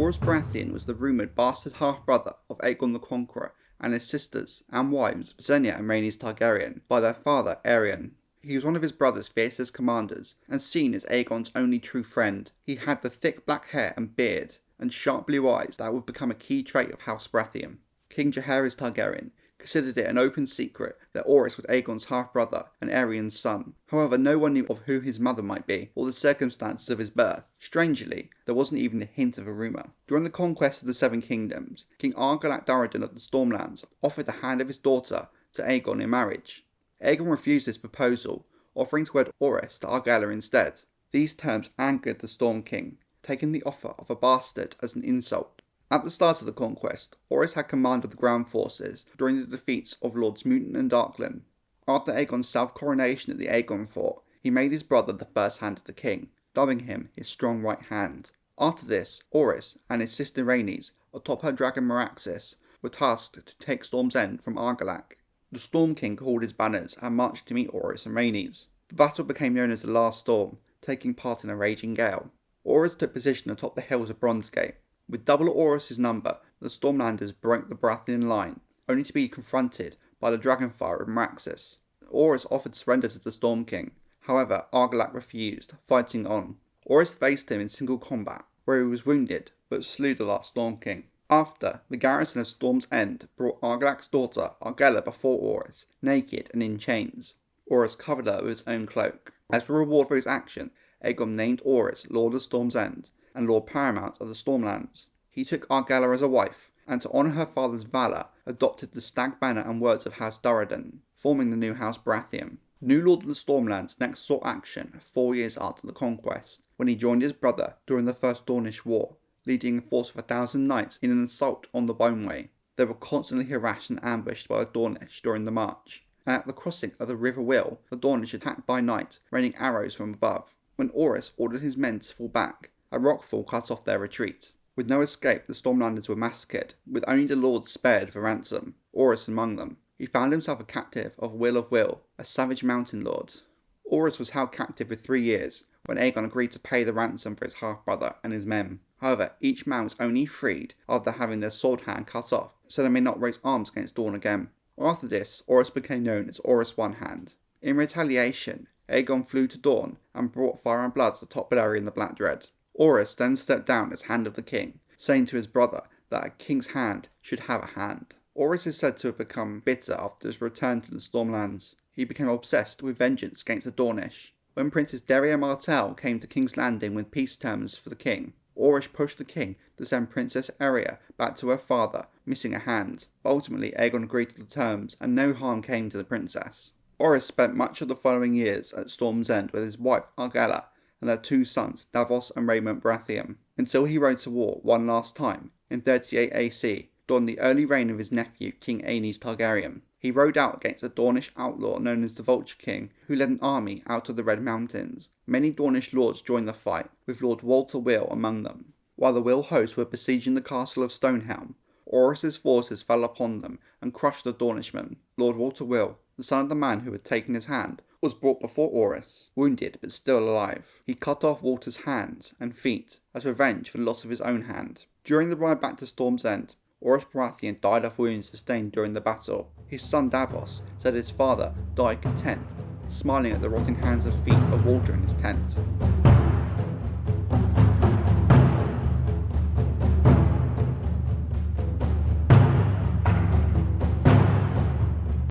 Orys Baratheon was the rumoured bastard half-brother of Aegon the Conqueror and his sisters and wives Xenia and Rhaenys Targaryen by their father Aerion. He was one of his brother's fiercest commanders and seen as Aegon's only true friend. He had the thick black hair and beard and sharp blue eyes that would become a key trait of House Barathon. King Jaehaerys Targaryen considered it an open secret that Orys was Aegon's half-brother and Aerion's son. However, no one knew of who his mother might be or the circumstances of his birth. Strangely, there wasn't even a hint of a rumour. During the conquest of the Seven Kingdoms, King Argilac Durrandon of the Stormlands offered the hand of his daughter to Aegon in marriage. Aegon refused this proposal, offering to wed Orys to Argella instead. These terms angered the Storm King, taking the offer of a bastard as an insult. At the start of the conquest, Orys had command of the ground forces during the defeats of Lords Muton and Darkland. After Aegon's self-coronation at the Aegon Fort, he made his brother the first hand of the king, dubbing him his strong right hand. After this, Orys and his sister Rhaenys, atop her dragon Meraxes, were tasked to take Storm's End from Argilac. The Storm King called his banners and marched to meet Orys and Rhaenys. The battle became known as the Last Storm, taking part in a raging gale. Orys took position atop the hills of Bronzegate. With double Orys' number, the Stormlanders broke the Baratheon line, only to be confronted by the Dragonfire of Meraxes. Orys offered surrender to the Storm King. However, Argilac refused, fighting on. Orys faced him in single combat, where he was wounded, but slew the last Storm King. After, the garrison of Storm's End brought Argilac's daughter Argella before Orys, naked and in chains. Orys covered her with his own cloak. As a reward for his action, Aegon named Orys Lord of Storm's End and Lord Paramount of the Stormlands. He took Argella as a wife, and to honour her father's valour, adopted the stag banner and words of House Durrandon, forming the new House Baratheon. The new Lord of the Stormlands next sought action 4 years after the conquest, when he joined his brother during the First Dornish War, leading a force of 1,000 knights in an assault on the Boneway. They were constantly harassed and ambushed by the Dornish during the march, and at the crossing of the River Will, the Dornish attacked by night, raining arrows from above. When Orys ordered his men to fall back, a rockfall cut off their retreat. With no escape, the Stormlanders were massacred, with only the lords spared for ransom, Orys among them. He found himself a captive of Will, a savage mountain lord. Orys was held captive for 3 years, when Aegon agreed to pay the ransom for his half-brother and his men. However, each man was only freed after having their sword hand cut off, so they may not raise arms against Dorne again. After this, Orys became known as Orys One Hand. In retaliation, Aegon flew to Dorne and brought fire and blood atop Balerion the Black Dread. Orys then stepped down as Hand of the King, saying to his brother that a king's hand should have a hand. Orys is said to have become bitter after his return to the Stormlands. He became obsessed with vengeance against the Dornish. When Princess Deria Martell came to King's Landing with peace terms for the king, Orys pushed the king to send Princess Eria back to her father, missing a hand. But ultimately, Aegon agreed to the terms, and no harm came to the princess. Orys spent much of the following years at Storm's End with his wife Argella and their 2 sons, Davos and Raymond Baratheon, until he rode to war one last time, in 38 AC, during the early reign of his nephew, King Aenys Targaryen. He rode out against a Dornish outlaw known as the Vulture King, who led an army out of the Red Mountains. Many Dornish lords joined the fight, with Lord Walter Will among them. While the Will hosts were besieging the castle of Stonehelm, Orys' forces fell upon them and crushed the Dornishmen. Lord Walter Will, the son of the man who had taken his hand, was brought before Orys, wounded but still alive. He cut off Walter's hands and feet as revenge for the loss of his own hand. During the ride back to Storm's End, Orys Baratheon died of wounds sustained during the battle. His son Davos said his father died content, smiling at the rotting hands and feet of Walter in his tent.